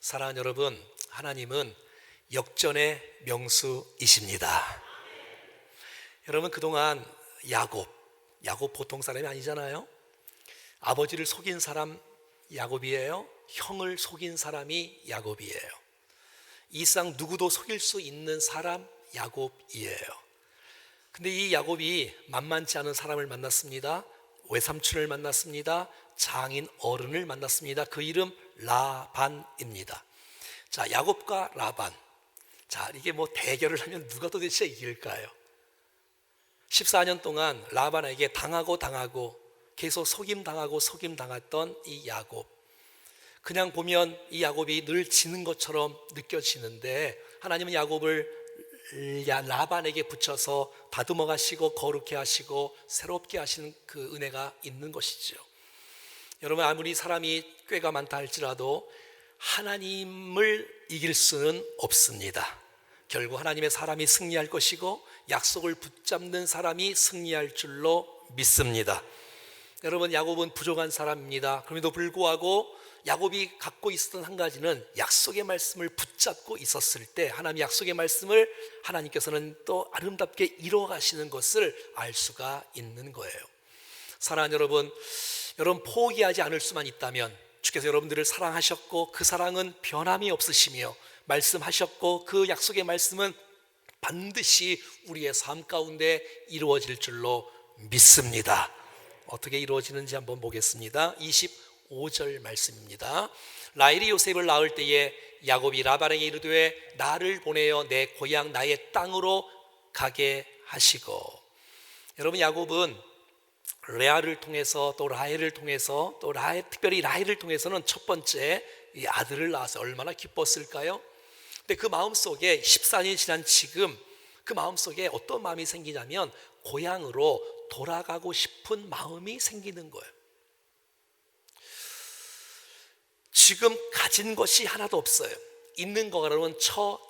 사랑하는 여러분, 하나님은 역전의 명수이십니다. 여러분, 그동안 야곱 보통 사람이 아니잖아요. 아버지를 속인 사람 야곱이에요. 형을 속인 사람이 야곱이에요. 이 상 누구도 속일 수 있는 사람 야곱이에요. 근데 이 야곱이 만만치 않은 사람을 만났습니다. 외삼촌을 만났습니다. 장인 어른을 만났습니다. 그 이름 라반입니다. 자, 야곱과 라반. 자, 이게 뭐 대결을 하면 누가 도대체 이길까요? 14년 동안 라반에게 당하고 계속 속임당했던 이 야곱. 그냥 보면 이 야곱이 늘 지는 것처럼 느껴지는데 하나님은 야곱을 라반에게 붙여서 다듬어 가시고 거룩해 하시고 새롭게 하시는 그 은혜가 있는 것이죠. 여러분, 아무리 사람이 꾀가 많다 할지라도 하나님을 이길 수는 없습니다. 결국 하나님의 사람이 승리할 것이고 약속을 붙잡는 사람이 승리할 줄로 믿습니다. 여러분, 야곱은 부족한 사람입니다. 그럼에도 불구하고 야곱이 갖고 있었던 한 가지는 약속의 말씀을 붙잡고 있었을 때 하나님 약속의 말씀을 하나님께서는 또 아름답게 이루어 가시는 것을 알 수가 있는 거예요. 사랑하는 여러분 포기하지 않을 수만 있다면 주께서 여러분들을 사랑하셨고 그 사랑은 변함이 없으시며 말씀하셨고 그 약속의 말씀은 반드시 우리의 삶 가운데 이루어질 줄로 믿습니다. 어떻게 이루어지는지 한번 보겠습니다. 25절 말씀입니다. 라헬이 요셉을 낳을 때에 야곱이 라반에게 이르되 나를 보내어 내 고향 나의 땅으로 가게 하시고. 여러분, 야곱은 레아를 통해서 또 라헬을 통해서 또 특별히 라헬을 통해서는 첫 번째 이 아들을 낳아서 얼마나 기뻤을까요? 근데 그 마음속에 14년이 지난 지금 그 마음속에 어떤 마음이 생기냐면 고향으로 돌아가고 싶은 마음이 생기는 거예요. 지금 가진 것이 하나도 없어요. 있는 거로는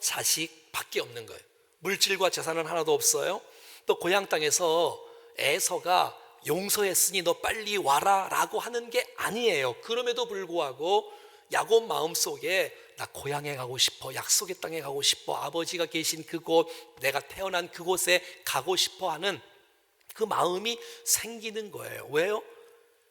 자식밖에 없는 거예요. 물질과 재산은 하나도 없어요. 또 고향 땅에서 에서가 용서했으니 너 빨리 와라 라고 하는 게 아니에요. 그럼에도 불구하고 야곱 마음속에 나 고향에 가고 싶어, 약속의 땅에 가고 싶어, 아버지가 계신 그곳, 내가 태어난 그곳에 가고 싶어 하는 그 마음이 생기는 거예요. 왜요?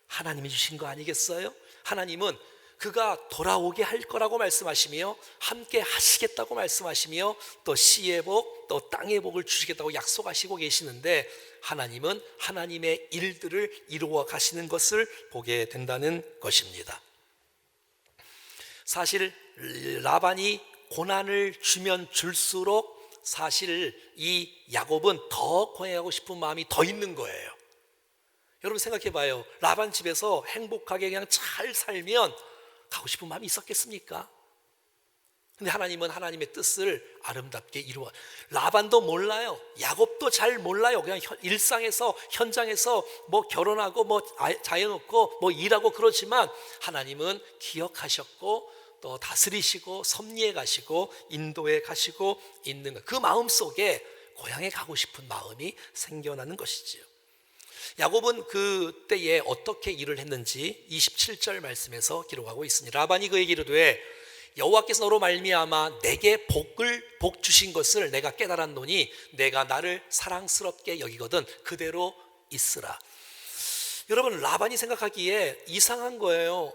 하나님이 주신 거 아니겠어요? 하나님은 그가 돌아오게 할 거라고 말씀하시며 함께 하시겠다고 말씀하시며 또 씨의 복, 또 땅의 복을 주시겠다고 약속하시고 계시는데 하나님은 하나님의 일들을 이루어 가시는 것을 보게 된다는 것입니다. 사실 라반이 고난을 주면 줄수록 사실 이 야곱은 더 고행하고 싶은 마음이 더 있는 거예요. 여러분 생각해 봐요. 라반 집에서 행복하게 그냥 잘 살면 가고 싶은 마음이 있었겠습니까? 근데 하나님은 하나님의 뜻을 아름답게 이루어. 라반도 몰라요. 야곱도 잘 몰라요. 그냥 일상에서 현장에서 뭐 결혼하고 뭐 자연 없고 뭐 일하고 그러지만 하나님은 기억하셨고 또 다스리시고 섭리해 가시고 인도해 가시고 있는 것. 그 마음 속에 고향에 가고 싶은 마음이 생겨나는 것이지요. 야곱은 그 때에 어떻게 일을 했는지 27절 말씀에서 기록하고 있습니다. 라반이 그에게 이르되 여호와께서 너로 말미암아 내게 복 주신 것을 내가 깨달았노니 내가 나를 사랑스럽게 여기거든 그대로 있으라. 여러분, 라반이 생각하기에 이상한 거예요.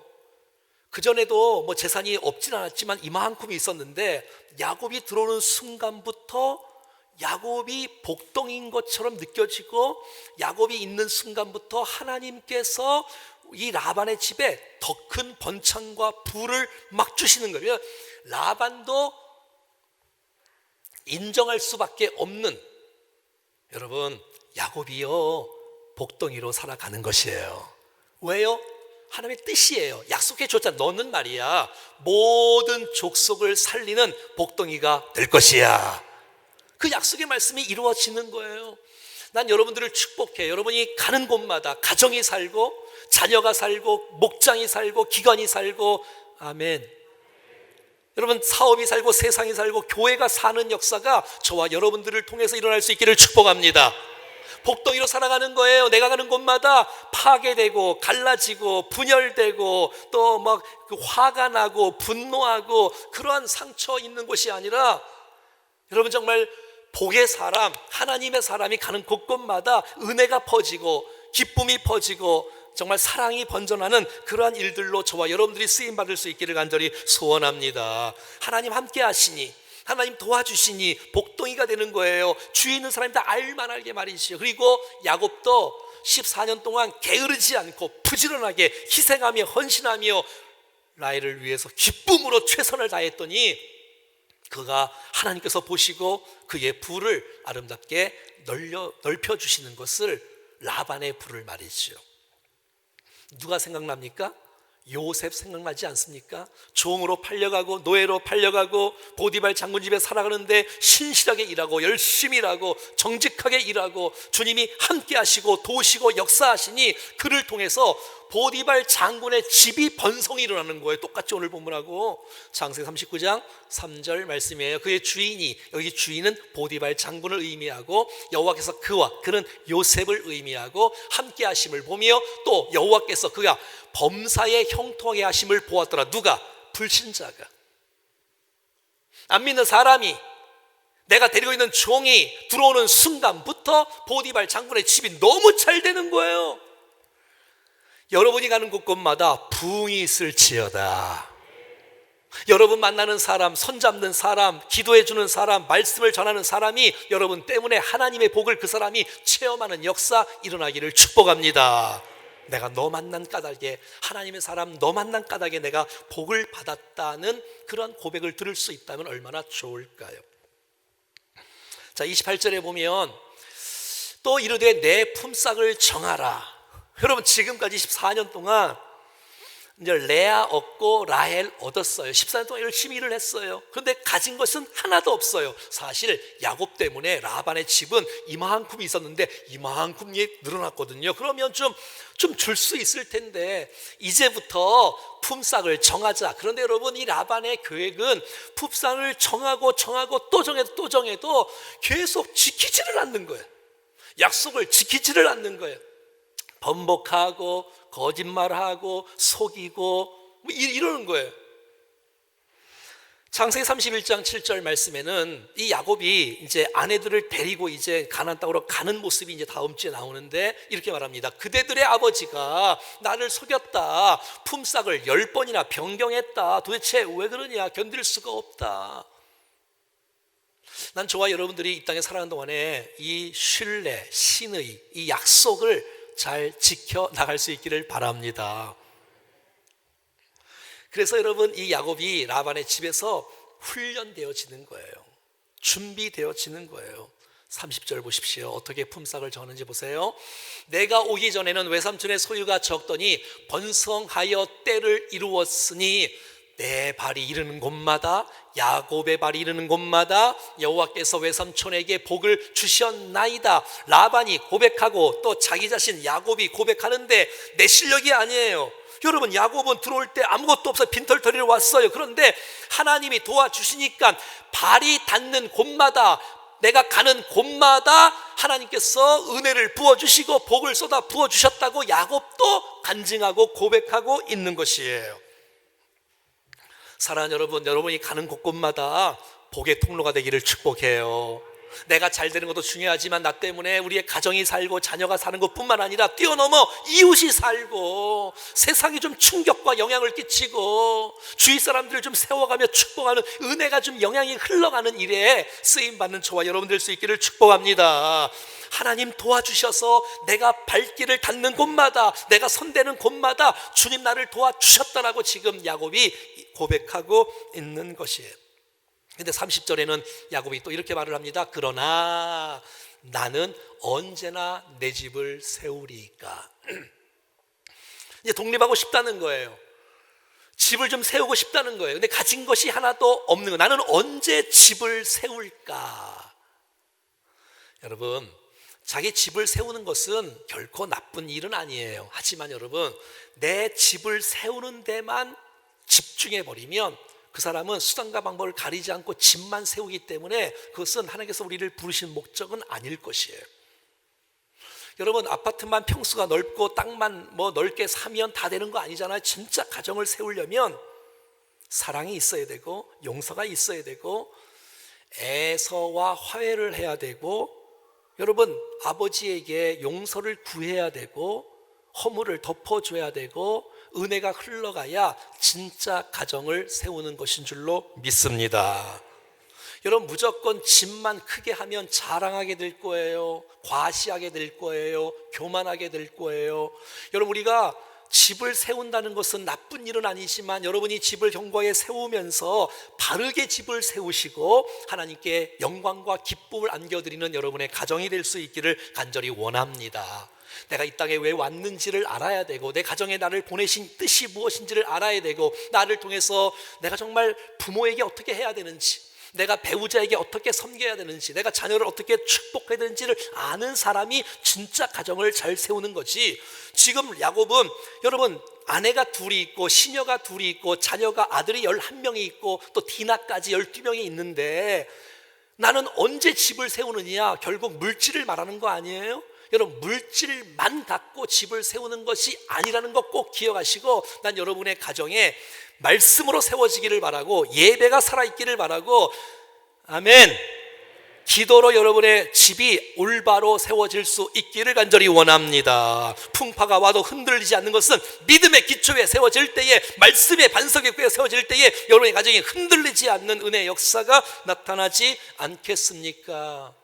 그전에도 뭐 재산이 없진 않았지만 이만큼이 있었는데 야곱이 들어오는 순간부터 야곱이 복덩인 것처럼 느껴지고 야곱이 있는 순간부터 하나님께서 이 라반의 집에 더 큰 번창과 부를 막 주시는 거예요. 라반도 인정할 수밖에 없는, 여러분, 야곱이요 복덩이로 살아가는 것이에요. 왜요? 하나님의 뜻이에요. 약속해 줬잖아. 너는 말이야 모든 족속을 살리는 복덩이가 될 것이야. 그 약속의 말씀이 이루어지는 거예요. 난 여러분들을 축복해. 여러분이 가는 곳마다 가정이 살고 자녀가 살고 목장이 살고 기관이 살고, 아멘. 여러분, 사업이 살고 세상이 살고 교회가 사는 역사가 저와 여러분들을 통해서 일어날 수 있기를 축복합니다. 복덩이로 살아가는 거예요. 내가 가는 곳마다 파괴되고 갈라지고 분열되고 또 막 화가 나고 분노하고 그러한 상처 있는 곳이 아니라 여러분 정말 복의 사람, 하나님의 사람이 가는 곳곳마다 은혜가 퍼지고 기쁨이 퍼지고 정말 사랑이 번져나는 그러한 일들로 저와 여러분들이 쓰임받을 수 있기를 간절히 소원합니다. 하나님 함께 하시니, 하나님 도와주시니 복덩이가 되는 거예요. 주위 있는 사람이 다 알만 알게 말이지요. 그리고 야곱도 14년 동안 게으르지 않고 부지런하게 희생하며 헌신하며 라헬을 위해서 기쁨으로 최선을 다했더니 그가 하나님께서 보시고 그의 부를 아름답게 넓혀주시는 것을 라반의 부를 말이죠. 누가 생각납니까? 요셉 생각나지 않습니까? 종으로 팔려가고 노예로 팔려가고 보디발 장군 집에 살아가는데 신실하게 일하고 열심히 일하고 정직하게 일하고 주님이 함께 하시고 도우시고 역사하시니 그를 통해서 보디발 장군의 집이 번성이 일어나는 거예요. 똑같이 오늘 본문하고 창세기 39장 3절 말씀이에요. 그의 주인이, 여기 주인은 보디발 장군을 의미하고 여호와께서 그는 요셉을 의미하고 함께 하심을 보며 또 여호와께서 그가 범사에 형통하게 하심을 보았더라. 누가? 불신자가, 안 믿는 사람이, 내가 데리고 있는 종이 들어오는 순간부터 보디발 장군의 집이 너무 잘 되는 거예요. 여러분이 가는 곳곳마다 부흥이 있을지어다. 여러분 만나는 사람, 손잡는 사람, 기도해 주는 사람, 말씀을 전하는 사람이 여러분 때문에 하나님의 복을 그 사람이 체험하는 역사 일어나기를 축복합니다. 내가 너 만난 까닭에, 하나님의 사람 너 만난 까닭에 내가 복을 받았다는 그런 고백을 들을 수 있다면 얼마나 좋을까요? 자, 28절에 보면 또 이르되 내 품삯을 정하라. 여러분 지금까지 14년 동안 이제 레아 얻고 라헬 얻었어요. 14년 동안 열심히 일을 했어요. 그런데 가진 것은 하나도 없어요. 사실 야곱 때문에 라반의 집은 이만큼 있었는데 이만큼이 늘어났거든요. 그러면 좀 줄 수 있을 텐데 이제부터 품삯을 정하자. 그런데 여러분 이 라반의 계획은 품삯을 정하고 또 정해도 계속 지키지를 않는 거예요. 약속을 지키지를 않는 거예요. 번복하고 거짓말하고 속이고 이러는 거예요. 창세기 31장 7절 말씀에는 이 야곱이 이제 아내들을 데리고 이제 가나안 땅으로 가는 모습이 이제 다음 주에 나오는데 이렇게 말합니다. 그대들의 아버지가 나를 속였다. 품삯을 10번이나 변경했다. 도대체 왜 그러냐? 견딜 수가 없다. 난 저와 여러분들이 이 땅에 살아가는 동안에 이 신뢰, 신의, 이 약속을 잘 지켜나갈 수 있기를 바랍니다. 그래서 여러분 이 야곱이 라반의 집에서 훈련되어지는 거예요. 준비되어지는 거예요. 30절 보십시오. 어떻게 품삯을 정하는지 보세요. 내가 오기 전에는 외삼촌의 소유가 적더니 번성하여 때를 이루었으니 내 발이 이르는 곳마다, 야곱의 발이 이르는 곳마다 여호와께서 외삼촌에게 복을 주셨나이다. 라반이 고백하고 또 자기 자신 야곱이 고백하는데 내 실력이 아니에요. 여러분 야곱은 들어올 때 아무것도 없어 빈털터리로 왔어요. 그런데 하나님이 도와주시니까 발이 닿는 곳마다, 내가 가는 곳마다 하나님께서 은혜를 부어주시고 복을 쏟아 부어주셨다고 야곱도 간증하고 고백하고 있는 것이에요. 사랑하는 여러분, 여러분이 가는 곳곳마다 복의 통로가 되기를 축복해요. 내가 잘 되는 것도 중요하지만 나 때문에 우리의 가정이 살고 자녀가 사는 것뿐만 아니라 뛰어넘어 이웃이 살고 세상이 좀 충격과 영향을 끼치고 주위 사람들을 좀 세워가며 축복하는 은혜가 좀 영향이 흘러가는 일에 쓰임받는 저와 여러분 될 수 있기를 축복합니다. 하나님 도와주셔서 내가 발길을 닿는 곳마다, 내가 손대는 곳마다 주님 나를 도와주셨다라고 지금 야곱이 고백하고 있는 것이에요. 근데 30절에는 야곱이 또 이렇게 말을 합니다. 그러나 나는 언제나 내 집을 세우리이까. 이제 독립하고 싶다는 거예요. 집을 좀 세우고 싶다는 거예요. 근데 가진 것이 하나도 없는 거예요. 나는 언제 집을 세울까? 여러분, 자기 집을 세우는 것은 결코 나쁜 일은 아니에요. 하지만 여러분, 내 집을 세우는 데만 집중해버리면 그 사람은 수단과 방법을 가리지 않고 집만 세우기 때문에 그것은 하나님께서 우리를 부르신 목적은 아닐 것이에요. 여러분, 아파트만 평수가 넓고 땅만 뭐 넓게 사면 다 되는 거 아니잖아요. 진짜 가정을 세우려면 사랑이 있어야 되고 용서가 있어야 되고 애서와 화해를 해야 되고, 여러분, 아버지에게 용서를 구해야 되고 허물을 덮어줘야 되고 은혜가 흘러가야 진짜 가정을 세우는 것인 줄로 믿습니다. 여러분, 무조건 집만 크게 하면 자랑하게 될 거예요. 과시하게 될 거예요. 교만하게 될 거예요. 여러분, 우리가 집을 세운다는 것은 나쁜 일은 아니지만 여러분이 집을 견고하게 세우면서 바르게 집을 세우시고 하나님께 영광과 기쁨을 안겨드리는 여러분의 가정이 될 수 있기를 간절히 원합니다. 내가 이 땅에 왜 왔는지를 알아야 되고 내 가정에 나를 보내신 뜻이 무엇인지를 알아야 되고 나를 통해서 내가 정말 부모에게 어떻게 해야 되는지, 내가 배우자에게 어떻게 섬겨야 되는지, 내가 자녀를 어떻게 축복해야 되는지를 아는 사람이 진짜 가정을 잘 세우는 거지. 지금 야곱은 여러분 아내가 둘이 있고 시녀가 둘이 있고 자녀가 아들이 11명이 있고 또 디나까지 12명이 있는데 나는 언제 집을 세우느냐? 결국 물질을 말하는 거 아니에요? 여러분, 물질만 갖고 집을 세우는 것이 아니라는 것 꼭 기억하시고, 난 여러분의 가정에 말씀으로 세워지기를 바라고 예배가 살아있기를 바라고, 아멘, 기도로 여러분의 집이 올바로 세워질 수 있기를 간절히 원합니다. 풍파가 와도 흔들리지 않는 것은 믿음의 기초에 세워질 때에, 말씀의 반석에 세워질 때에 여러분의 가정이 흔들리지 않는 은혜의 역사가 나타나지 않겠습니까?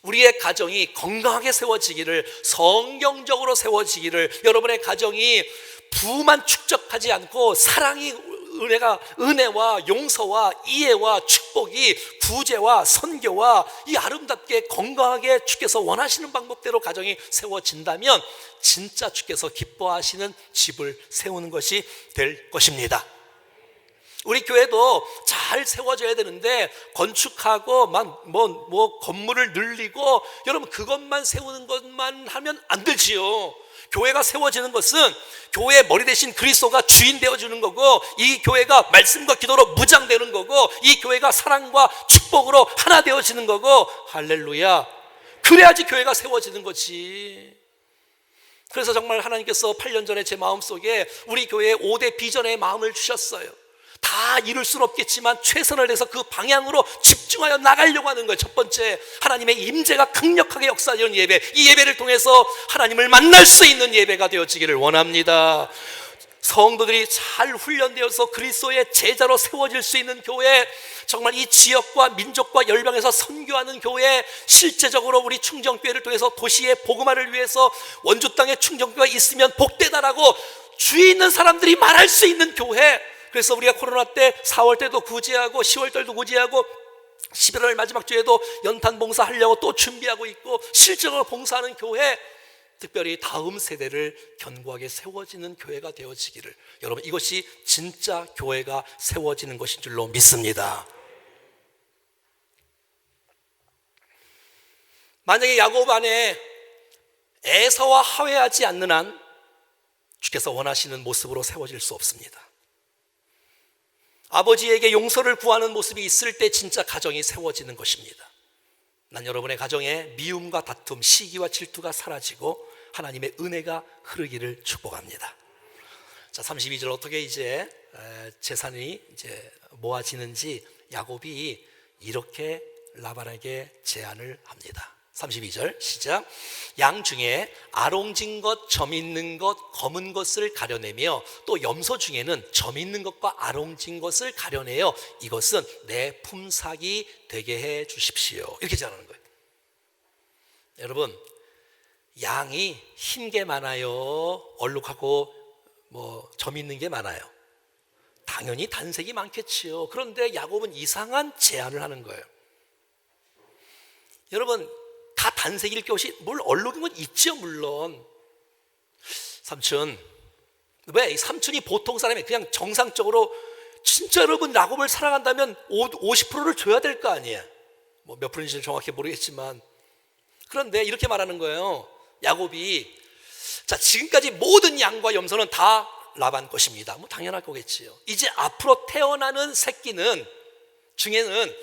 우리의 가정이 건강하게 세워지기를, 성경적으로 세워지기를, 여러분의 가정이 부만 축적하지 않고 사랑이, 은혜와 용서와 이해와 축복이, 구제와 선교와 이 아름답게 건강하게 주께서 원하시는 방법대로 가정이 세워진다면 진짜 주께서 기뻐하시는 집을 세우는 것이 될 것입니다. 우리 교회도 잘 세워져야 되는데 건축하고 뭐 건물을 늘리고 여러분 그것만 세우는 것만 하면 안 되지요. 교회가 세워지는 것은 교회의 머리 대신 그리스도가 주인 되어주는 거고, 이 교회가 말씀과 기도로 무장되는 거고, 이 교회가 사랑과 축복으로 하나 되어지는 거고, 할렐루야. 그래야지 교회가 세워지는 거지. 그래서 정말 하나님께서 8년 전에 제 마음속에 우리 교회에 5대 비전의 마음을 주셨어요. 다 이룰 수는 없겠지만 최선을 다해서 그 방향으로 집중하여 나가려고 하는 거예요. 첫 번째, 하나님의 임재가 강력하게 역사하는 예배, 이 예배를 통해서 하나님을 만날 수 있는 예배가 되어지기를 원합니다. 성도들이 잘 훈련되어서 그리스도의 제자로 세워질 수 있는 교회, 정말 이 지역과 민족과 열방에서 선교하는 교회, 실제적으로 우리 충정교회를 통해서 도시의 복음화를 위해서 원주 땅에 충정교회가 있으면 복되다라고 주위 있는 사람들이 말할 수 있는 교회. 그래서 우리가 코로나 때 4월 때도 구제하고 10월 때도 구제하고 11월 마지막 주에도 연탄 봉사하려고 또 준비하고 있고 실제로 봉사하는 교회, 특별히 다음 세대를 견고하게 세워지는 교회가 되어지기를, 여러분 이것이 진짜 교회가 세워지는 것인 줄로 믿습니다. 만약에 야곱 안에 에서와 화해하지 않는 한 주께서 원하시는 모습으로 세워질 수 없습니다. 아버지에게 용서를 구하는 모습이 있을 때 진짜 가정이 세워지는 것입니다. 난 여러분의 가정에 미움과 다툼, 시기와 질투가 사라지고 하나님의 은혜가 흐르기를 축복합니다. 자, 32절 어떻게 이제 재산이 이제 모아지는지 야곱이 이렇게 라반에게 제안을 합니다. 32절 시작. 양 중에 아롱진 것, 점 있는 것, 검은 것을 가려내며 또 염소 중에는 점 있는 것과 아롱진 것을 가려내어 이것은 내 품삯이 되게 해 주십시오. 이렇게 제안하는 거예요. 여러분, 양이 흰 게 많아요? 얼룩하고 뭐 점 있는 게 많아요? 당연히 단색이 많겠지요. 그런데 야곱은 이상한 제안을 하는 거예요. 여러분, 다 단색일 것이 뭘 얼룩인 건 있죠, 물론. 삼촌, 왜? 삼촌이 보통 사람이 그냥 정상적으로 진짜 여러분 야곱을 사랑한다면 50%를 줘야 될 거 아니에요. 뭐 몇 프로인지는 정확히 모르겠지만, 그런데 이렇게 말하는 거예요. 야곱이, 자, 지금까지 모든 양과 염소는 다 라반 것입니다. 뭐 당연할 거겠지요. 이제 앞으로 태어나는 새끼는 중에는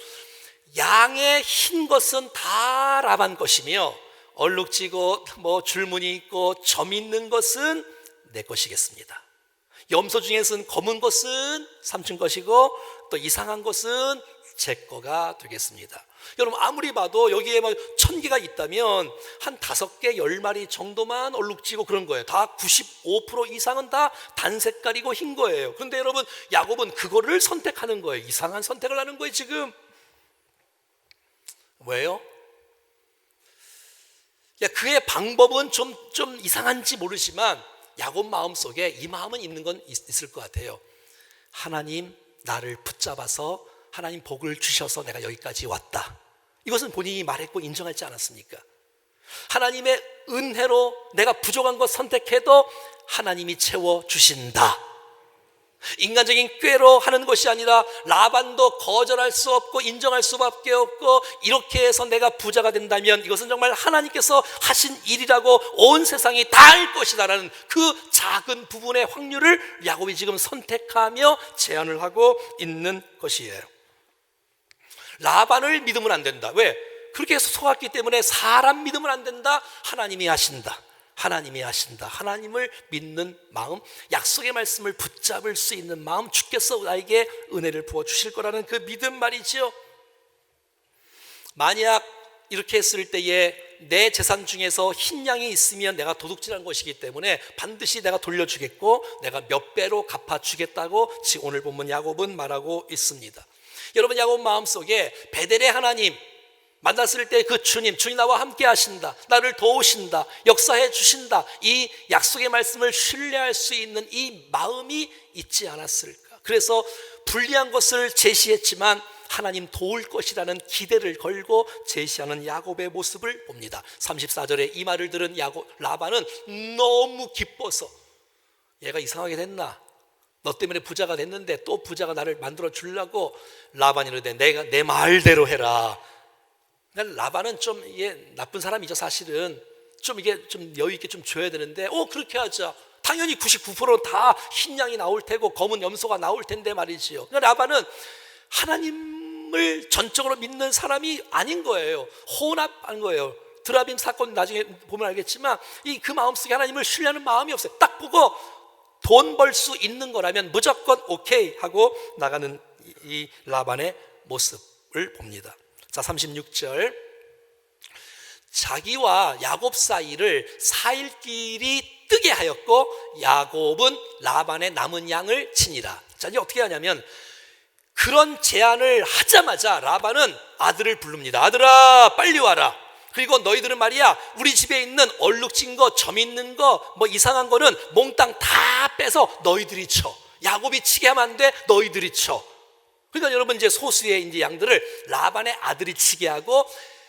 양의 흰 것은 다 라반 것이며 얼룩지고 뭐 줄무늬 있고 점 있는 것은 내 것이겠습니다. 염소 중에서는 검은 것은 삼촌 것이고 또 이상한 것은 제 거가 되겠습니다. 여러분 아무리 봐도 여기에 막 1000개가 있다면 한 5개, 10마리 정도만 얼룩지고 그런 거예요. 다 95% 이상은 다 단색깔이고 흰 거예요. 그런데 여러분 야곱은 그거를 선택하는 거예요. 이상한 선택을 하는 거예요 지금. 왜요? 그의 방법은 좀 이상한지 모르지만 야곱 마음속에 이 마음은 있는 건 있을 것 같아요. 하나님 나를 붙잡아서 하나님 복을 주셔서 내가 여기까지 왔다. 이것은 본인이 말했고 인정하지 않았습니까? 하나님의 은혜로 내가 부족한 것 선택해도 하나님이 채워주신다. 인간적인 꾀로 하는 것이 아니라 라반도 거절할 수 없고 인정할 수밖에 없고 이렇게 해서 내가 부자가 된다면 이것은 정말 하나님께서 하신 일이라고 온 세상이 다 알 것이다라는 그 작은 부분의 확률을 야곱이 지금 선택하며 제안을 하고 있는 것이에요. 라반을 믿으면 안 된다. 왜? 그렇게 해서 속았기 때문에 사람 믿으면 안 된다. 하나님이 하신다. 하나님이 하신다. 하나님을 믿는 마음, 약속의 말씀을 붙잡을 수 있는 마음, 주께서 나에게 은혜를 부어주실 거라는 그 믿음 말이죠. 만약 이렇게 했을 때에 내 재산 중에서 흰 양이 있으면 내가 도둑질한 것이기 때문에 반드시 내가 돌려주겠고 내가 몇 배로 갚아주겠다고 지금 오늘 본문 야곱은 말하고 있습니다. 여러분 야곱 마음속에 베델의 하나님 만났을 때 그 주님 나와 함께 하신다, 나를 도우신다, 역사해 주신다, 이 약속의 말씀을 신뢰할 수 있는 이 마음이 있지 않았을까. 그래서 불리한 것을 제시했지만 하나님 도울 것이라는 기대를 걸고 제시하는 야곱의 모습을 봅니다. 34절에 이 말을 들은 라반은 너무 기뻐서, 얘가 이상하게 됐나? 너 때문에 부자가 됐는데 또 부자가 나를 만들어 주려고? 라반이 이르되 내가 내 말대로 해라. 그러니까 라반은 좀 이게 나쁜 사람이죠. 사실은 좀 이게 좀 여유 있게 좀 줘야 되는데 그렇게 하자. 당연히 99%는 다 흰 양이 나올 테고 검은 염소가 나올 텐데 말이지요. 그러니까 라반은 하나님을 전적으로 믿는 사람이 아닌 거예요. 혼합한 거예요. 드라빔 사건 나중에 보면 알겠지만 그 마음속에 하나님을 신뢰하는 마음이 없어요. 딱 보고 돈 벌 수 있는 거라면 무조건 오케이 하고 나가는 이 라반의 모습을 봅니다. 자, 36절. 자기와 야곱 사이를 4일길이 뜨게 하였고 야곱은 라반의 남은 양을 치니라. 자, 이제 어떻게 하냐면 그런 제안을 하자마자 라반은 아들을 부릅니다. 아들아 빨리 와라. 그리고 너희들은 말이야 우리 집에 있는 얼룩진 거, 점 있는 거, 뭐 이상한 거는 몽땅 다 빼서 너희들이 쳐. 야곱이 치게 하면 안 돼. 너희들이 쳐. 그러니까 여러분 이제 소수의 이제 양들을 라반의 아들이 치게 하고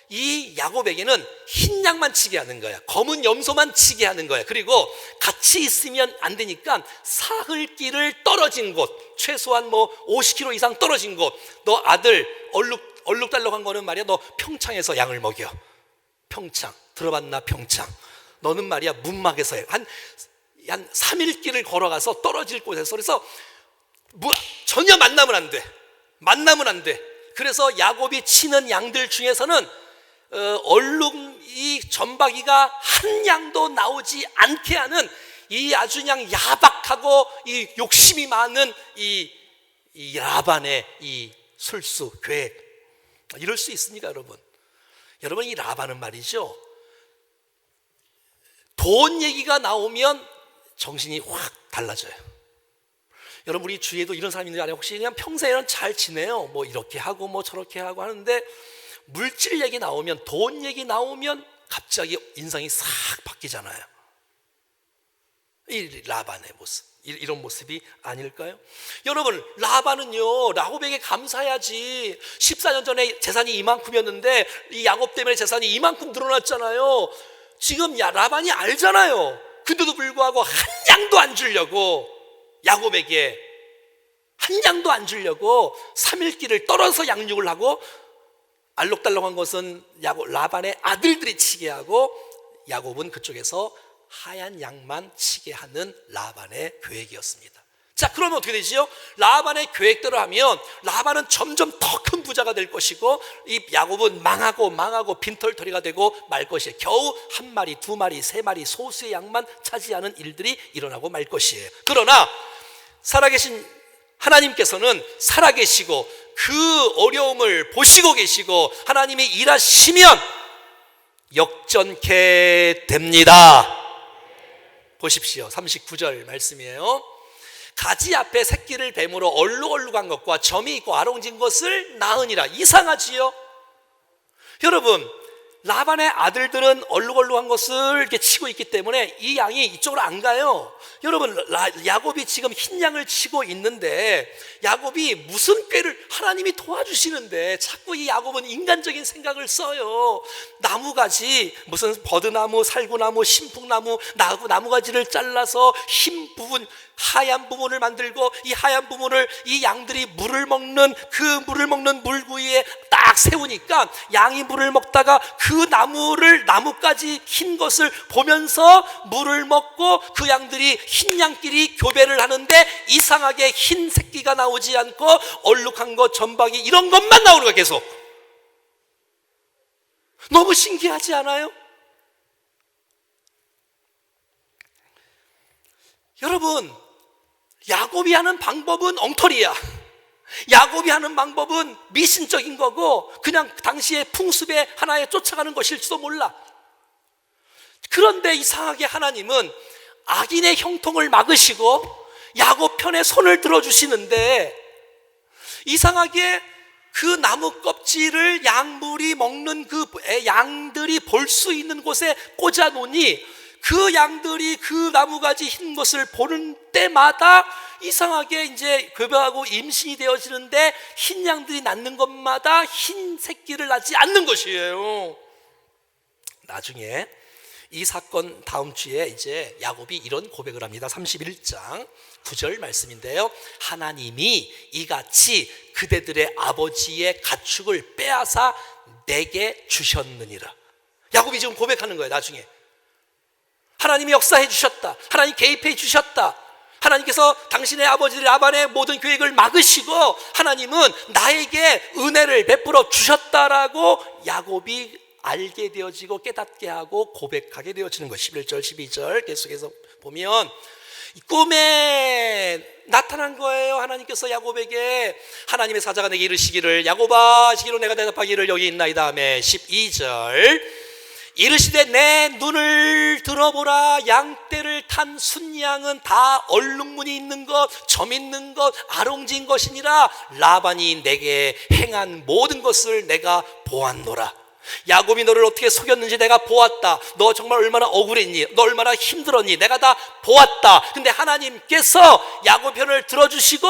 이 야곱에게는 흰 양만 치게 하는 거야. 검은 염소만 치게 하는 거야. 그리고 같이 있으면 안 되니까 사흘길을 떨어진 곳, 최소한 뭐 50km 이상 떨어진 곳, 너 아들 얼룩달룩한 거는 말이야 너 평창에서 양을 먹여. 평창 들어봤나? 평창. 너는 말이야 문막에서 해. 한 3일길을 걸어가서 떨어질 곳에서. 그래서 전혀 만나면 안 돼. 만나면 안 돼. 그래서 야곱이 치는 양들 중에서는 얼룩이 점박이가 한 양도 나오지 않게 하는 이 아주 그냥 야박하고 이 욕심이 많은 이 라반의 이 술수 계획. 이럴 수 있습니까 여러분? 여러분 이 라반은 말이죠, 돈 얘기가 나오면 정신이 확 달라져요. 여러분 우리 주위에도 이런 사람이 있는지 아니에요? 혹시 그냥 평소에는 잘 지내요. 뭐 이렇게 하고 뭐 저렇게 하고 하는데 물질 얘기 나오면, 돈 얘기 나오면 갑자기 인상이 싹 바뀌잖아요. 이 라반의 모습, 이런 모습이 아닐까요? 여러분 라반은요 야곱에게 감사해야지. 14년 전에 재산이 이만큼이었는데 이 야곱 때문에 재산이 이만큼 늘어났잖아요. 지금 라반이 알잖아요. 근데도 불구하고 한 양도 안 주려고, 야곱에게 한 양도 안 주려고 3일길을 떨어서 양육을 하고 알록달록한 것은 라반의 아들들이 치게 하고 야곱은 그쪽에서 하얀 양만 치게 하는 라반의 계획이었습니다. 자, 그러면 어떻게 되지요? 라반의 계획대로 하면 라반은 점점 더 큰 부자가 될 것이고 이 야곱은 망하고 빈털터리가 되고 말 것이에요. 겨우 한 마리, 두 마리, 세 마리 소수의 양만 차지하는 일들이 일어나고 말 것이에요. 그러나 살아계신 하나님께서는 살아계시고 그 어려움을 보시고 계시고 하나님이 일하시면 역전케 됩니다. 보십시오. 39절 말씀이에요. 가지 앞에 새끼를 뱀으로 얼룩얼룩한 것과 점이 있고 아롱진 것을 낳으니라. 이상하지요? 여러분, 라반의 아들들은 얼룩얼룩한 것을 이렇게 치고 있기 때문에 이 양이 이쪽으로 안 가요. 여러분, 야곱이 지금 흰 양을 치고 있는데 야곱이 무슨 꾀를, 하나님이 도와주시는데 자꾸 이 야곱은 인간적인 생각을 써요. 나무가지, 무슨 버드나무, 살구나무, 신풍나무, 나무가지를 잘라서 흰 부분, 하얀 부분을 만들고 이 하얀 부분을 이 양들이 물을 먹는 그 물을 먹는 물구이에 딱 세우니까 양이 물을 먹다가 그 나무까지 흰 것을 보면서 물을 먹고 그 양들이 흰 양끼리 교배를 하는데 이상하게 흰 새끼가 나오지 않고 얼룩한 것, 점박이 이런 것만 나오는 거야. 계속. 너무 신기하지 않아요? 여러분, 야곱이 하는 방법은 엉터리야. 야곱이 하는 방법은 미신적인 거고 그냥 당시의 풍습의 하나에 쫓아가는 것일지도 몰라. 그런데 이상하게 하나님은 악인의 형통을 막으시고 야곱 편에 손을 들어주시는데 이상하게 그 나무 껍질을 양물이 먹는 그 양들이 볼 수 있는 곳에 꽂아 놓으니 그 양들이 그 나무가지 흰 것을 보는 때마다 이상하게 이제 교배하고 임신이 되어지는데 흰 양들이 낳는 것마다 흰 새끼를 낳지 않는 것이에요. 나중에 이 사건 다음 주에 이제 야곱이 이런 고백을 합니다. 31장 9절 말씀인데요. 하나님이 이같이 그대들의 아버지의 가축을 빼앗아 내게 주셨느니라. 야곱이 지금 고백하는 거예요. 나중에 하나님이 역사해 주셨다. 하나님 개입해 주셨다. 하나님께서 당신의 아버지 라반의 모든 계획을 막으시고 하나님은 나에게 은혜를 베풀어 주셨다라고 야곱이 알게 되어지고 깨닫게 하고 고백하게 되어지는 거예요. 11절 12절 계속해서 보면 꿈에 나타난 거예요. 하나님께서 야곱에게 하나님의 사자가 내게 이르시기를 야곱아 하시기로 내가 대답하기를 여기 있나이다 하며 12절 이르시되 내 눈을 들어보라. 양떼를 탄 순양은 다 얼룩무늬 있는 것, 점 있는 것, 아롱진 것이니라. 라반이 내게 행한 모든 것을 내가 보았노라. 야곱이 너를 어떻게 속였는지 내가 보았다. 너 정말 얼마나 억울했니? 너 얼마나 힘들었니? 내가 다 보았다. 근데 하나님께서 야곱 편을 들어주시고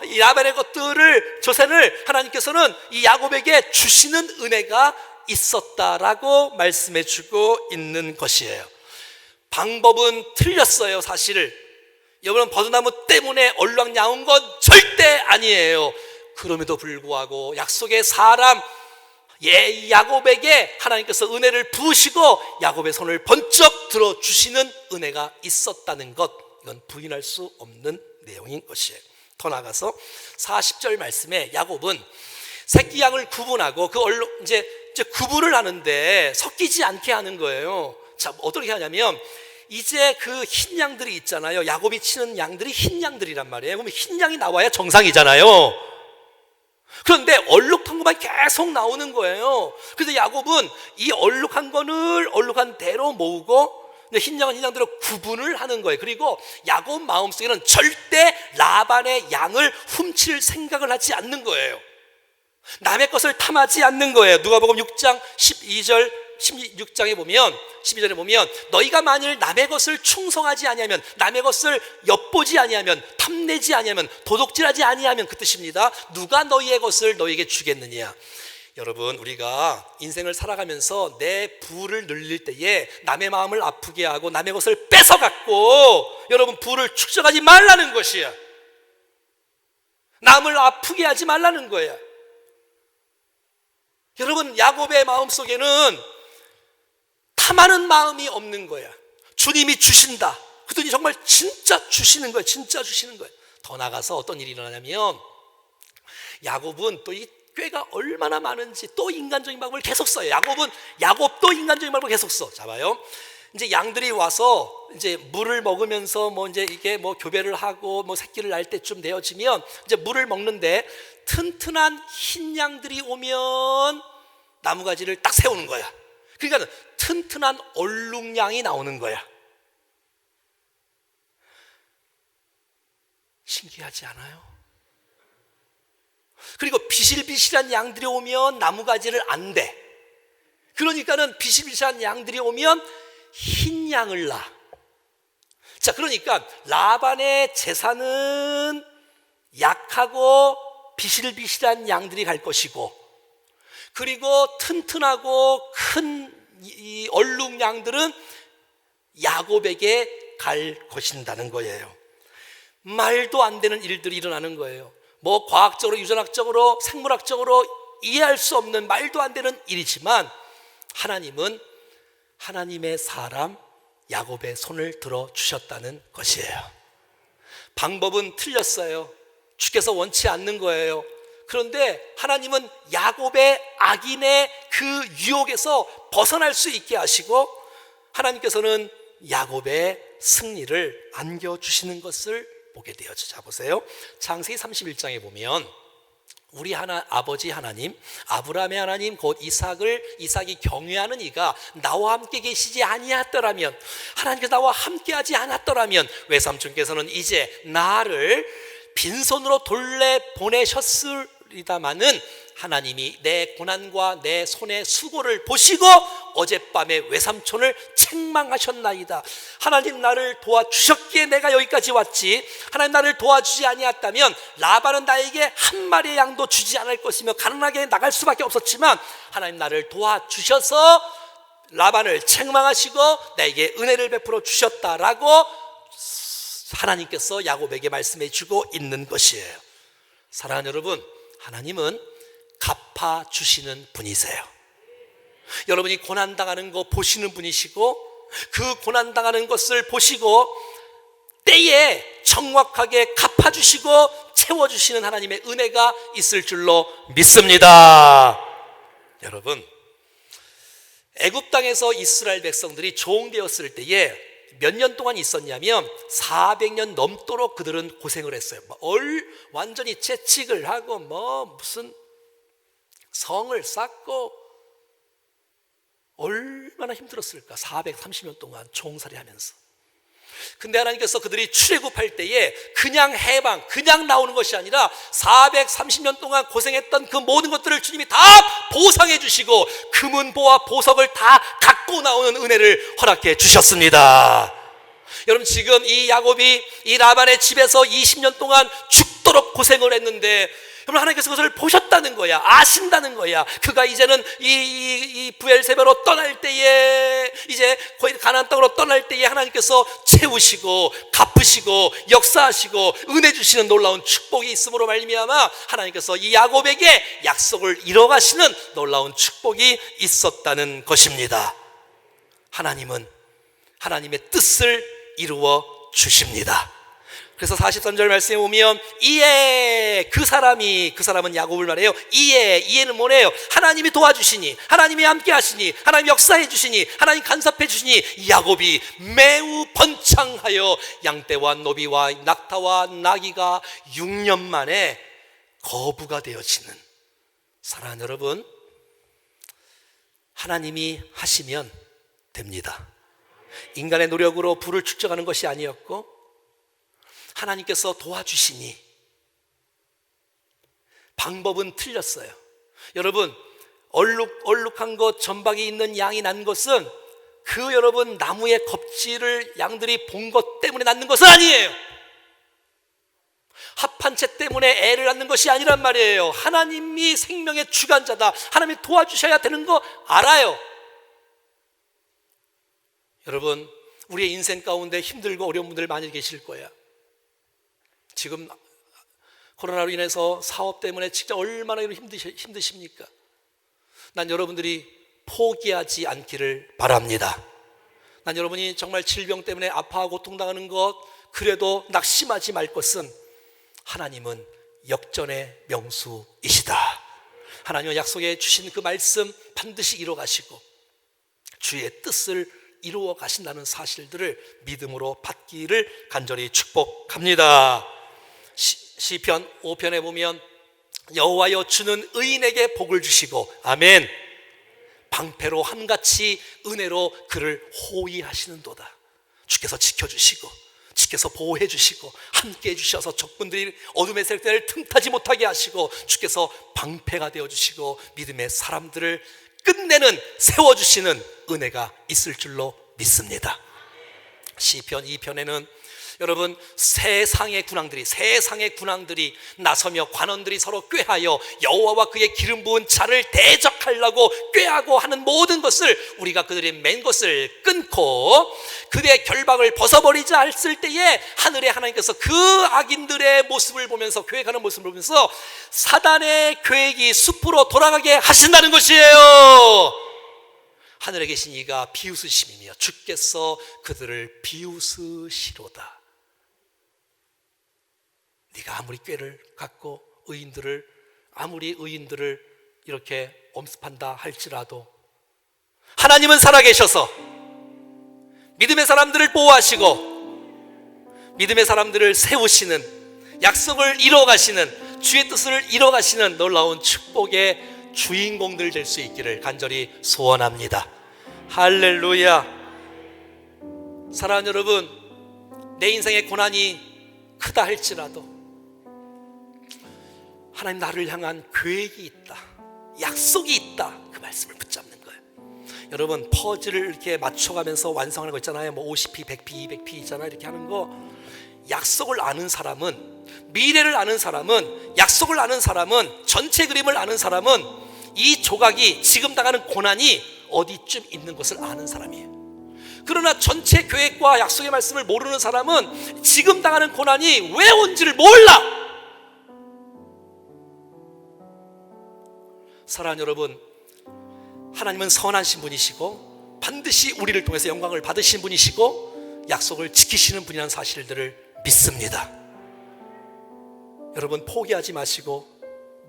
이 라반의 것들을 조센을 하나님께서는 이 야곱에게 주시는 은혜가 있었다라고 말씀해 주고 있는 것이에요. 방법은 틀렸어요. 사실 여러분 버드나무 때문에 얼룩 나온 건 절대 아니에요. 그럼에도 불구하고 약속의 사람 야곱에게 하나님께서 은혜를 부으시고 야곱의 손을 번쩍 들어주시는 은혜가 있었다는 것, 이건 부인할 수 없는 내용인 것이에요. 더 나아가서 40절 말씀에 야곱은 새끼 양을 구분하고 그 이제 구분을 하는데 섞이지 않게 하는 거예요. 자, 어떻게 하냐면 이제 그 흰 양들이 있잖아요. 야곱이 치는 양들이 흰 양들이란 말이에요. 그러면 흰 양이 나와야 정상이잖아요. 그런데 얼룩한 것만 계속 나오는 거예요. 그래서 야곱은 이 얼룩한 거를 얼룩한 대로 모으고 흰 양은 흰 양대로 구분을 하는 거예요. 그리고 야곱 마음속에는 절대 라반의 양을 훔칠 생각을 하지 않는 거예요. 남의 것을 탐하지 않는 거예요. 누가복음 6장 12절 16장에 보면 12절에 보면 너희가 만일 남의 것을 충성하지 아니하면 남의 것을 엿보지 아니하면 탐내지 아니하면 도둑질하지 아니하면 그 뜻입니다. 누가 너희의 것을 너희에게 주겠느냐. 여러분 우리가 인생을 살아가면서 내 부를 늘릴 때에 남의 마음을 아프게 하고 남의 것을 뺏어갖고 여러분 부를 축적하지 말라는 것이야. 남을 아프게 하지 말라는 거야. 여러분 야곱의 마음속에는 탐하는 마음이 없는 거야. 주님이 주신다. 그랬더니 정말 진짜 주시는 거예요. 진짜 주시는 거예요. 더 나가서 어떤 일이 일어나냐면 야곱은 또 이 꾀가 얼마나 많은지 또 인간적인 방법을 계속 써요. 야곱도 인간적인 방법을 계속 써. 자 봐요. 이제 양들이 와서 이제 물을 먹으면서 뭐 이제 이게 뭐 교배를 하고 뭐 새끼를 낳을 때쯤 되어지면 이제 물을 먹는데 튼튼한 흰 양들이 오면 나무가지를 딱 세우는 거야. 그러니까 튼튼한 얼룩양이 나오는 거야. 신기하지 않아요? 그리고 비실비실한 양들이 오면 나무가지를 안 대. 그러니까는 비실비실한 양들이 오면 흰 양을 낳아. 자, 그러니까 라반의 제사는 약하고 비실비실한 양들이 갈 것이고, 그리고 튼튼하고 큰 이 얼룩 양들은 야곱에게 갈 것인다는 거예요. 말도 안 되는 일들이 일어나는 거예요. 뭐 과학적으로, 유전학적으로, 생물학적으로 이해할 수 없는 말도 안 되는 일이지만 하나님은 하나님의 사람 야곱의 손을 들어 주셨다는 것이에요. 방법은 틀렸어요. 주께서 원치 않는 거예요. 그런데 하나님은 야곱의 악인의 그 유혹에서 벗어날 수 있게 하시고, 하나님께서는 야곱의 승리를 안겨주시는 것을 보게 되어져. 자 보세요. 창세기 31장에 보면 우리 아버지 하나님, 아브라함의 하나님 곧 이삭이 경외하는 이가 나와 함께 계시지 아니하더라면, 하나님께서 나와 함께하지 않았더라면 외삼촌께서는 이제 나를 빈손으로 돌려 보내셨으리다마는 하나님이 내 고난과 내 손의 수고를 보시고 어젯밤에 외삼촌을 책망하셨나이다. 하나님 나를 도와주셨기에 내가 여기까지 왔지, 하나님 나를 도와주지 아니했다면 라반은 나에게 한 마리의 양도 주지 않을 것이며 가난하게 나갈 수밖에 없었지만, 하나님 나를 도와주셔서 라반을 책망하시고 나에게 은혜를 베풀어 주셨다라고 하나님께서 야곱에게 말씀해 주고 있는 것이에요. 사랑하는 여러분, 하나님은 갚아주시는 분이세요. 여러분이 고난당하는 거 보시는 분이시고, 그 고난당하는 것을 보시고 때에 정확하게 갚아주시고 채워주시는 하나님의 은혜가 있을 줄로 믿습니다. 여러분, 애굽 땅에서 이스라엘 백성들이 종되었을 때에 몇 년 동안 있었냐면 400년 넘도록 그들은 고생을 했어요. 완전히 채찍을 하고 무슨 성을 쌓고 얼마나 힘들었을까. 430년 동안 종살이 하면서. 근데 하나님께서 그들이 출애굽할 때에 그냥 해방, 그냥 나오는 것이 아니라 430년 동안 고생했던 그 모든 것들을 주님이 다 보상해 주시고 금은보와 보석을 다 갖고 나오는 은혜를 허락해 주셨습니다. 여러분, 지금 이 야곱이 이 라반의 집에서 20년 동안 죽도록 고생을 했는데, 여러분, 하나님께서 그것을 보셨다는 거야. 아신다는 거야. 그가 이제는 이 브엘세바로 떠날 때에, 이제 거의 가나안 땅으로 떠날 때에 하나님께서 채우시고 갚으시고 역사하시고 은혜 주시는 놀라운 축복이 있음으로 말미암아 하나님께서 이 야곱에게 약속을 이뤄가시는 놀라운 축복이 있었다는 것입니다. 하나님은 하나님의 뜻을 이루어 주십니다. 그래서 43절 말씀에 보면 이에 그 사람은 야곱을 말해요. 이에는 뭐래요? 하나님이 도와주시니, 하나님이 함께 하시니, 하나님 역사해 주시니, 하나님 간섭해 주시니 야곱이 매우 번창하여 양떼와 노비와 낙타와 나귀가 6년 만에 거부가 되어지는. 사랑하는 여러분, 하나님이 하시면 됩니다. 인간의 노력으로 부를 축적하는 것이 아니었고 하나님께서 도와주시니. 방법은 틀렸어요. 여러분, 얼룩한 것, 점박이 있는 양이 난 것은 그 여러분 나무의 껍질을 양들이 본 것 때문에 낳는 것은 아니에요. 합한 채 때문에 애를 낳는 것이 아니란 말이에요. 하나님이 생명의 주관자다, 하나님이 도와주셔야 되는 거 알아요. 여러분, 우리의 인생 가운데 힘들고 어려운 분들 많이 계실 거야. 지금 코로나로 인해서 사업 때문에 진짜 얼마나 힘드십니까? 난 여러분들이 포기하지 않기를 바랍니다. 난 여러분이 정말 질병 때문에 아파하고 고통당하는 것, 그래도 낙심하지 말 것은 하나님은 역전의 명수이시다. 하나님은 약속해 주신 그 말씀 반드시 이루어 가시고 주의 뜻을 이루어 가신다는 사실들을 믿음으로 받기를 간절히 축복합니다. 시편 5편에 보면 여호와여 주는 의인에게 복을 주시고 아멘 방패로 한같이 은혜로 그를 호위하시는도다. 주께서 지켜주시고 주께서 보호해 주시고 함께 해주셔서 적군들이 어둠의 세력들을 틈타지 못하게 하시고 주께서 방패가 되어주시고 믿음의 사람들을 끝내는 세워주시는 은혜가 있을 줄로 믿습니다. 시편 2편에는 여러분 세상의 군왕들이 나서며 관원들이 서로 꾀하여 여호와와 그의 기름 부은 자를 대적하려고 꾀하고 하는 모든 것을 우리가 그들이 맨 것을 끊고 그들의 결박을 벗어버리자 했을 때에 하늘의 하나님께서 그 악인들의 모습을 보면서 계획하는 모습을 보면서 사단의 계획이 숲으로 돌아가게 하신다는 것이에요. 하늘에 계신 이가 비웃으심이며 주께서 그들을 비웃으시로다. 네가 아무리 꾀를 갖고 아무리 의인들을 이렇게 엄습한다 할지라도 하나님은 살아계셔서 믿음의 사람들을 보호하시고 믿음의 사람들을 세우시는 약속을 이뤄가시는 주의 뜻을 이뤄가시는 놀라운 축복의 주인공들 될 수 있기를 간절히 소원합니다. 할렐루야. 사랑하는 여러분, 내 인생의 고난이 크다 할지라도 하나님 나를 향한 계획이 있다, 약속이 있다, 그 말씀을 붙잡는 거예요. 여러분 퍼즐을 이렇게 맞춰가면서 완성하는 거 있잖아요. 뭐 50피, 100피, 200피 있잖아요. 이렇게 하는 거. 약속을 아는 사람은, 미래를 아는 사람은, 약속을 아는 사람은, 전체 그림을 아는 사람은 이 조각이 지금 당하는 고난이 어디쯤 있는 것을 아는 사람이에요. 그러나 전체 계획과 약속의 말씀을 모르는 사람은 지금 당하는 고난이 왜 온지를 몰라. 사랑하는 여러분, 하나님은 선하신 분이시고 반드시 우리를 통해서 영광을 받으신 분이시고 약속을 지키시는 분이라는 사실들을 믿습니다. 여러분 포기하지 마시고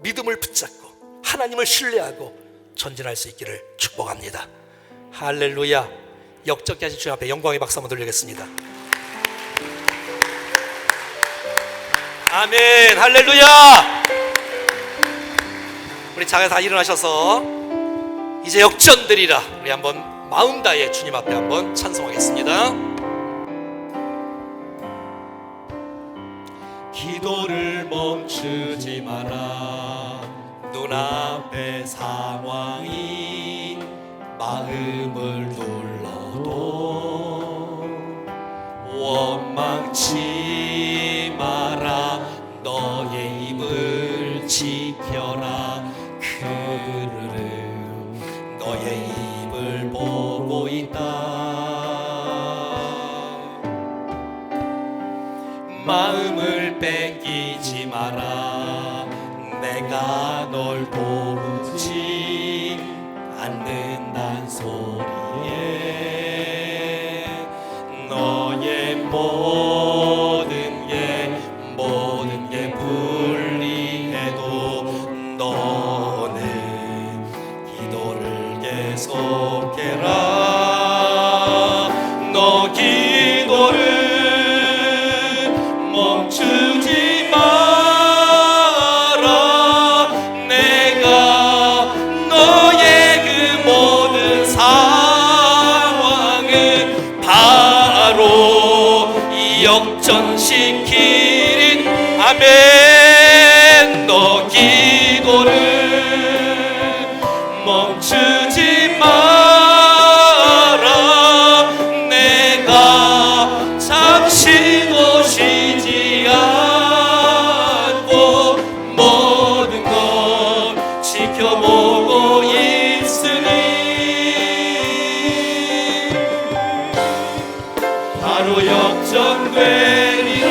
믿음을 붙잡고 하나님을 신뢰하고 전진할 수 있기를 축복합니다. 할렐루야. 역적게 하신 주님 앞에 영광의 박수 한번 돌리겠습니다. 아멘. 할렐루야. 우리 자가 다 일어나셔서 이제 역전되리라 우리 한번 마음 다해 주님 앞에 한번 찬송하겠습니다. 기도를 멈추지 마라. 눈앞의 상황이 마음을 눌러도 원망치 마라. 너의 입을 지켜라. 그들은 너의 입을 보고 있다. 마음을 뺏기지 마라. 내가 널 도우지 않는단 소리에 너의 모든 게 불리해도 너는 기도를 계속해라. 너 기도를 멈추지 마라. 내가 너의 그 모든 상황을 바로 역전시키린 아멘. 너 기도를 멈추지 마라. 내가 잠시도 쉬지 않고 모든 것 지켜보고 있으니 바로 역전되리라.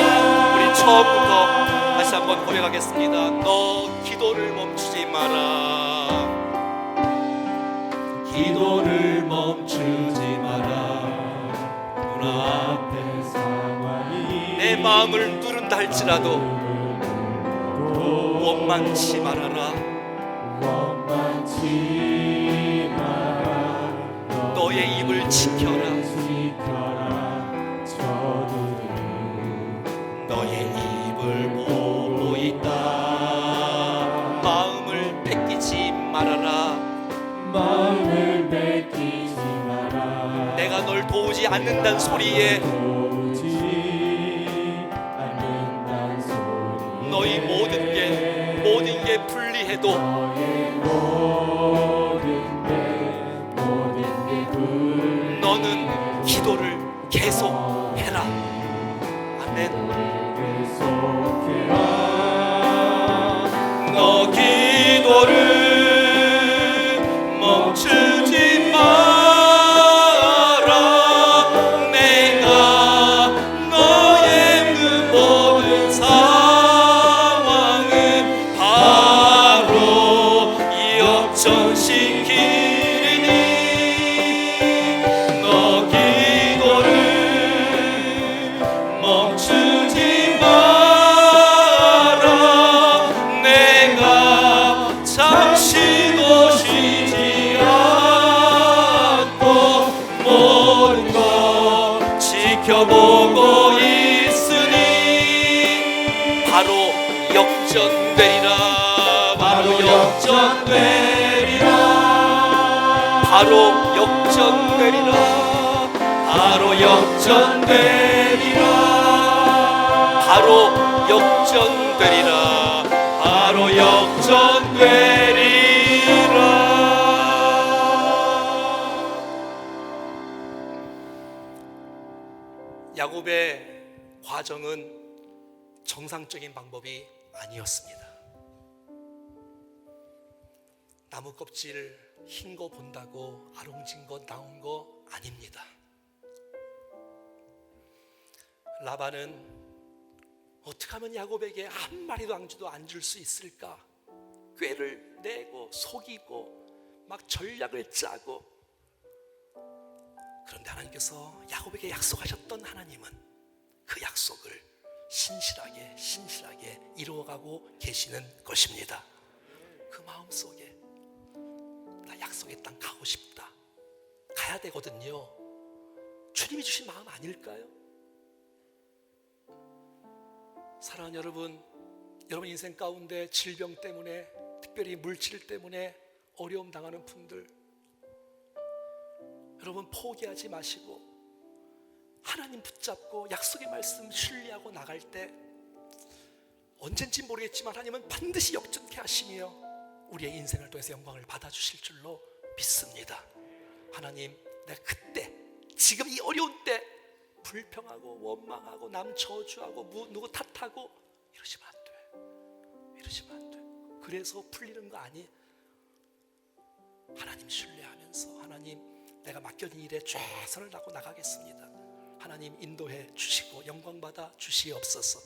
우리 처음부터 다시 한번 고백하겠습니다. 너 기도를 멈추지 마라. 기도를 멈추지 마라. 눈앞의 상황이 내 마음을 누른다 할지라도 원망치 말아라. 너의 입을 지켜라. 너의 입을 보고 있다. 마음을 뺏기지 말아라. 내가 널 도우지 않는다는 소리에 너희 모든 게 불리해도 너는 기도를 계속해라. 아멘. 너 기도를 멈추지 마라. 내가 너의 그 모든 상황을 바로 역전시키리니 너 기도를 멈추지 마라. 내가 잠시도 쉬지 않고 모든 것 지켜보고 있으니 바로 역전되리라. 바로 역전되리라. 바로 역전되리라. 바로 역전되리라. 바로 역전되리라. 바로 역전되리라. 야곱의 과정은 정상적인 방법이 아니었습니다. 나무 껍질 흰 거 본다고 아롱진 거 나온 거 아닙니다. 라반은 어떻게 하면 야곱에게 한 마리도 앙주도 안 줄 수 있을까? 꾀를 내고 속이고 막 전략을 짜고, 그런데 하나님께서 야곱에게 약속하셨던 하나님은 그 약속을 신실하게 이루어가고 계시는 것입니다. 그 마음속에 나 약속의 땅 가고 싶다, 가야 되거든요. 주님이 주신 마음 아닐까요? 사랑하는 여러분, 여러분 인생 가운데 질병 때문에, 특별히 물질 때문에 어려움 당하는 분들, 여러분 포기하지 마시고 하나님 붙잡고 약속의 말씀 신뢰하고 나갈 때 언젠지 모르겠지만 하나님은 반드시 역전케 하시며 우리의 인생을 통해서 영광을 받아주실 줄로 믿습니다. 하나님, 내가 그때 지금 이 어려운 때 불평하고 원망하고 남 저주하고 누구 탓하고 이러시면 안 돼. 이러시면 안 돼. 그래서 풀리는 거 아니. 하나님 신뢰하면서 하나님, 내가 맡겨진 일에 최선을 다하고 나가겠습니다. 하나님 인도해 주시고 영광 받아 주시옵소서.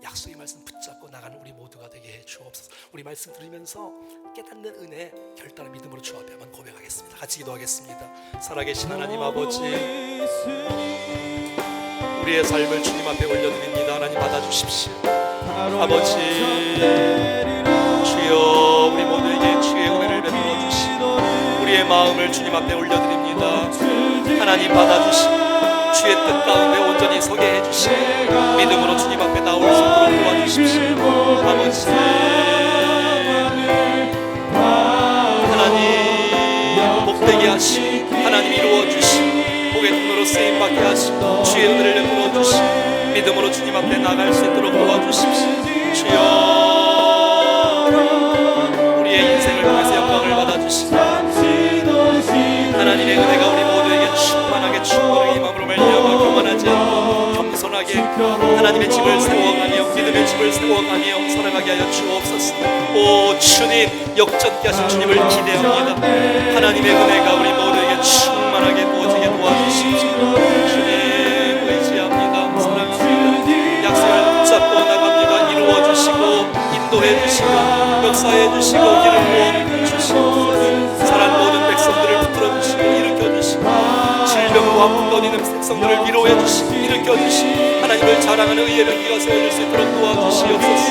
약속의 말씀 붙잡고 나가는 우리 모두가 되게 해 주옵소서. 우리 말씀 들으면서 깨닫는 은혜 결단을 믿음으로 주 앞에 한번 고백하겠습니다. 같이 기도하겠습니다. 살아계신 하나님 아버지, 우리의 삶을 주님 앞에 올려드립니다. 하나님 받아주십시오. 아버지, 주여 우리 모두에게 주의 은혜를 베풀어 주시고 우리의 마음을 주님 앞에 올려드립니다. 하나님 받아주시고 주의 뜻 가운데 온전히 서게 해주시고 믿음으로 주님 앞에 나올 수 있도록 도와주십시오. 아버지, 하나님 복되게 하시고 하나님 이루어주시고 복의 통로로 쓰임받게 하시고 주의 은혜를 베풀어 주시고 믿음으로 주님 앞에 나갈 수 있도록 도와주십시오. 주여 우리의 인생을 통해서 영광을 받아주시고 하나님의 은혜가 우리 모두에게 충만하게 충만하게 임함으로 말미암아 교만하지 않고 겸손하게 하나님의 집을 세워가며 믿음의 집을 세워가며 살아가게 하여 주옵소서. 오 주님, 역전케 하신 주님을 기대합니다. 하나님의 은혜가 우리 모두에게 충만하게 부어지게 도와주십시오. 주님 의지합니다. 사랑합니다. 약속을 붙잡고 나갑니다. 이루어주시고 인도해주시고 역사해주시고 길을 부어주시고 살아난 모든 백성들을 붙들어주시고 일으켜주시고 질병과 아픔 떠니는 백성들을 위로해주시고 일으켜주시고 하나님을 자랑하는 의의 병기가 세워질 수 있도록 도와주시옵소서.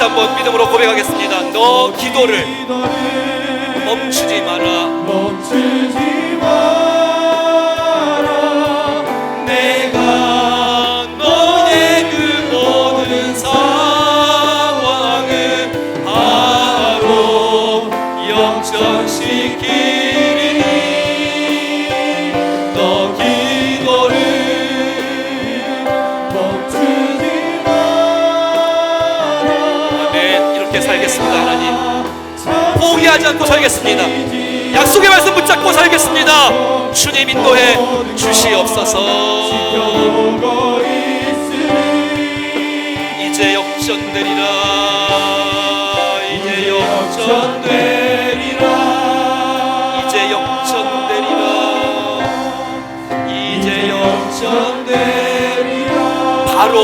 다시 한번 믿음으로 고백하겠습니다. 너 기도를 멈추지 마라. 내가 너의 그 모든 상황을 바로 역전시키리니 너 기도를 멈추지 마라. 아멘. 이렇게 살겠습니다. 하나님 포기하지 않고 살겠습니다. 약속의 말씀 붙잡고 살겠습니다. 주님 인도해 주시옵소서. 이제 역전되리라. 이제 역전되리라. 이제 역전되리라. 이제 역전되리라. 바로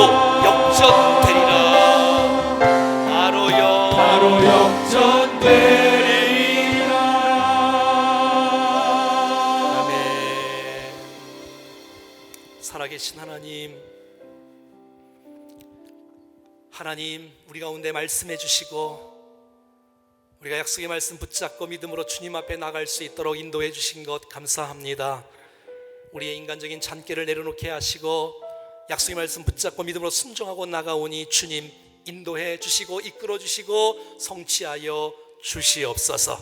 역전되리라. 바로 역전되리라. 살아계신 하나님, 우리 가운데 말씀해 주시고 우리가 약속의 말씀 붙잡고 믿음으로 주님 앞에 나갈 수 있도록 인도해 주신 것 감사합니다. 우리의 인간적인 잔꾀를 내려놓게 하시고 약속의 말씀 붙잡고 믿음으로 순종하고 나가오니 주님 인도해 주시고 이끌어 주시고 성취하여 주시옵소서.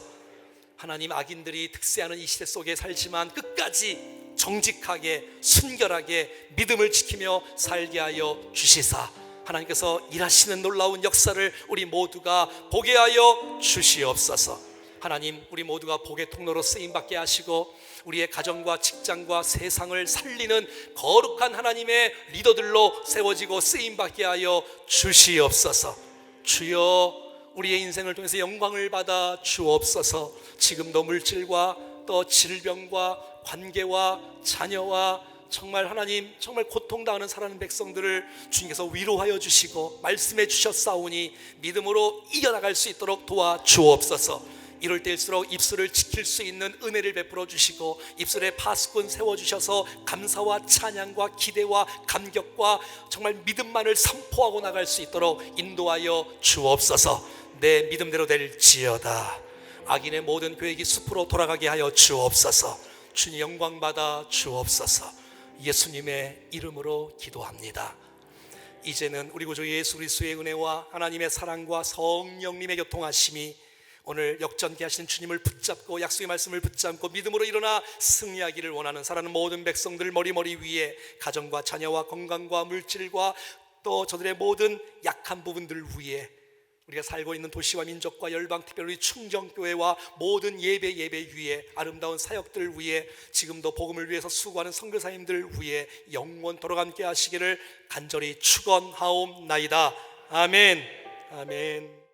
하나님, 악인들이 득세하는 이 시대 속에 살지만 끝까지 정직하게 순결하게 믿음을 지키며 살게 하여 주시사 하나님께서 일하시는 놀라운 역사를 우리 모두가 보게 하여 주시옵소서. 하나님, 우리 모두가 복의 통로로 쓰임받게 하시고 우리의 가정과 직장과 세상을 살리는 거룩한 하나님의 리더들로 세워지고 쓰임받게 하여 주시옵소서. 주여, 우리의 인생을 통해서 영광을 받아 주옵소서. 지금도 물질과 또 질병과 관계와 자녀와 정말 하나님 정말 고통당하는 살아가는 백성들을 주님께서 위로하여 주시고 말씀해 주셨사오니 믿음으로 이겨나갈 수 있도록 도와주옵소서. 이럴 때일수록 입술을 지킬 수 있는 은혜를 베풀어 주시고 입술에 파수꾼 세워주셔서 감사와 찬양과 기대와 감격과 정말 믿음만을 선포하고 나갈 수 있도록 인도하여 주옵소서. 내 믿음대로 될지어다. 악인의 모든 계획이 숲으로 돌아가게 하여 주옵소서. 주님 영광 받아 주옵소서. 예수님의 이름으로 기도합니다. 이제는 우리 구주 예수 그리스도의 은혜와 하나님의 사랑과 성령님의 교통하심이 오늘 역전케 하시는 주님을 붙잡고 약속의 말씀을 붙잡고 믿음으로 일어나 승리하기를 원하는 사랑하는 모든 백성들 머리머리 위에 가정과 자녀와 건강과 물질과 또 저들의 모든 약한 부분들 위에 우리가 살고 있는 도시와 민족과 열방 특별히 충정교회와 모든 예배 위에 아름다운 사역들 위에 지금도 복음을 위해서 수고하는 선교사님들 위에 영원토록 함께 하시기를 간절히 축원하옵나이다. 아멘. 아멘.